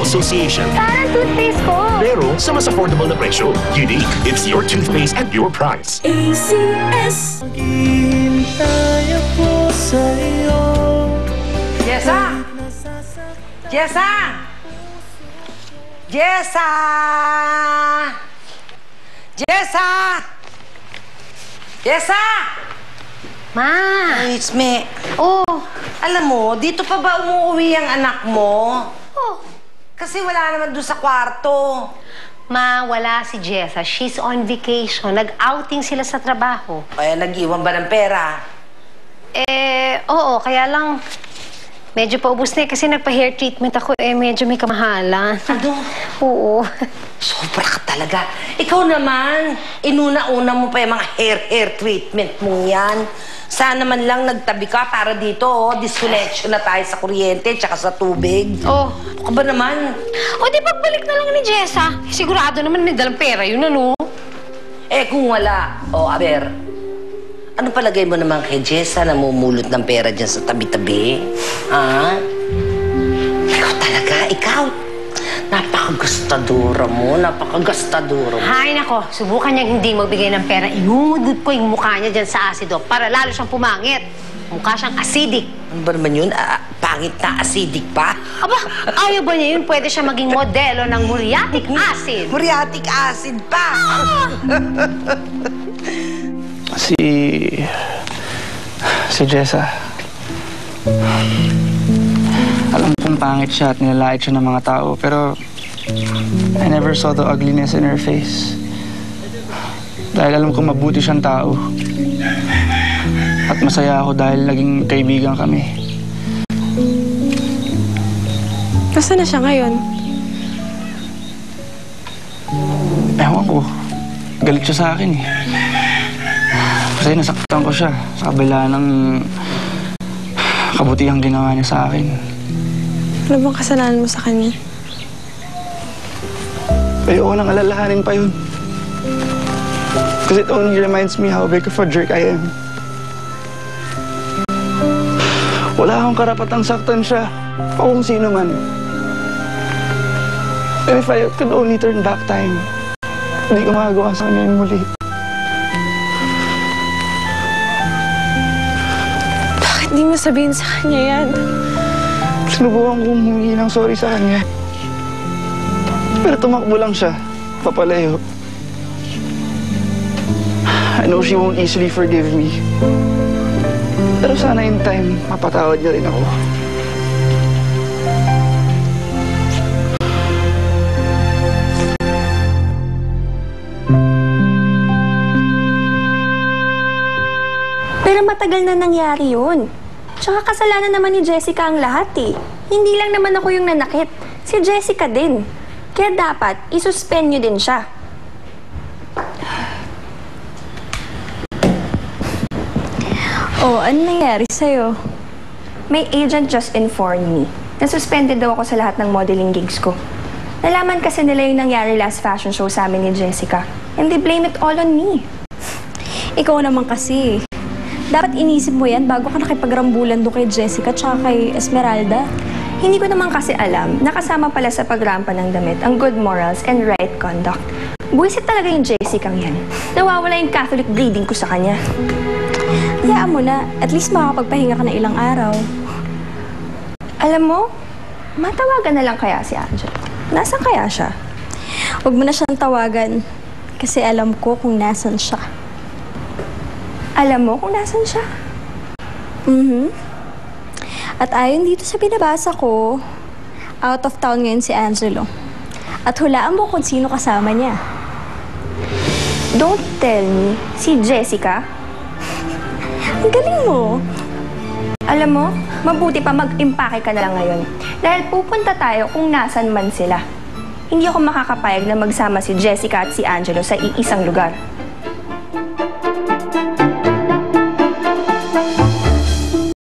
Association. Parang toothpaste ko. Pero sa mas affordable na presyo, unique. It's your toothpaste at your price. ACS. Maghihintay ako sa'yo. Jessa! Jessa! Jessa! Jessa! Jessa! Ma! Ay, it's me. Oh. Alam mo, dito pa ba umuwi ang anak mo? Oh. Kasi wala naman doon sa kwarto. Ma, wala si Jessa. She's on vacation. Nag-outing sila sa trabaho. Kaya nag-iwan ba ng pera? Oo. Kaya lang, medyo paubos na kasi nagpa-hair treatment ako. Medyo may kamahalan. Ano? Oo. Sobra ka talaga. Ikaw naman, inuna-una mo pa yung mga hair treatment mo yan. Sana man lang nagtabi ka para dito, disconnection na tayo sa kuryente tsaka sa tubig. Oh. Ano ka ba naman? Di pagbalik na lang ni Jessa. Sigurado naman may dalang pera yun, ano? Kung wala, aber, ano palagay mo naman kay Jessa na namumulot ng pera dyan sa tabi-tabi? Ha? Ikaw talaga, ikaw. Napakagastadura mo. Hay nako, subukan niyang hindi magbigay ng pera. Ingudod ko yung mukha niya dyan sa asido para lalo siyang pumangit. Mukha siyang acidic. Ano ba naman yun? Pangit na acidic pa? Aba, ayaw ba niya yun? Pwede siya maging modelo ng muriatic acid. Muriatic acid pa! Si Jessa. Alam kong pangit siya at nilalait siya ng mga tao, pero I never saw the ugliness in her face. Dahil alam kong mabuti siyang tao. At masaya ako dahil naging kaibigan kami. Nasaan na siya ngayon? Ewan ko. Galit siya sa akin eh. Kasi nasaktan ko siya sa kabila ng kabutihang ginawa niya sa akin. Ano bang kasalanan mo sa kanya? Ayoko nang alalahanin pa yun. Because it only reminds me how big of a jerk I am. Wala akong karapatang saktan siya o kung sino man. And if I could only turn back time, hindi ko magagawa sa kanya yung muli. Bakit di mo sabihin sa kanya yan? Sinubukan kong humingi ng sorry sa kanya. Pero tumakbo lang siya, papalayo. I know she won't easily forgive me. Pero sana in time, mapatawad niya rin ako. Pero matagal na nangyari yun. Tsaka kasalanan naman ni Jessica ang lahat eh. Hindi lang naman ako yung nanakit. Si Jessica din. Kaya dapat, isuspend nyo din siya. Oh, ano nangyari sa'yo? May agent just informed me na suspended daw ako sa lahat ng modeling gigs ko. Nalaman kasi nila yung nangyari last fashion show sa amin ni Jessica. And they blame it all on me. Ikaw naman kasi. Dapat inisip mo yan bago ka nakipagrambulan doon kay Jessica tsaka kay Esmeralda. Hindi ko naman kasi alam, nakasama pala sa pagrampa ng damit ang good morals and right conduct. Buwisit talaga yung Jessica yan. Nawawala yung Catholic breeding ko sa kanya. Hayaan mo na, at least makakapagpahinga ka na ilang araw. Alam mo, matawagan na lang kaya si Angel. Nasaan kaya siya? Huwag mo na siyang tawagan kasi alam ko kung nasan siya. Alam mo kung nasan siya? At ayon dito sa binabasa ko, out of town ngayon si Angelo. At hulaan mo kung sino kasama niya. Don't tell me, si Jessica? Ang galing mo. Alam mo, mabuti pa mag-impake ka na lang ngayon. Dahil pupunta tayo kung nasan man sila. Hindi ako makakapayag na magsama si Jessica at si Angelo sa iisang lugar.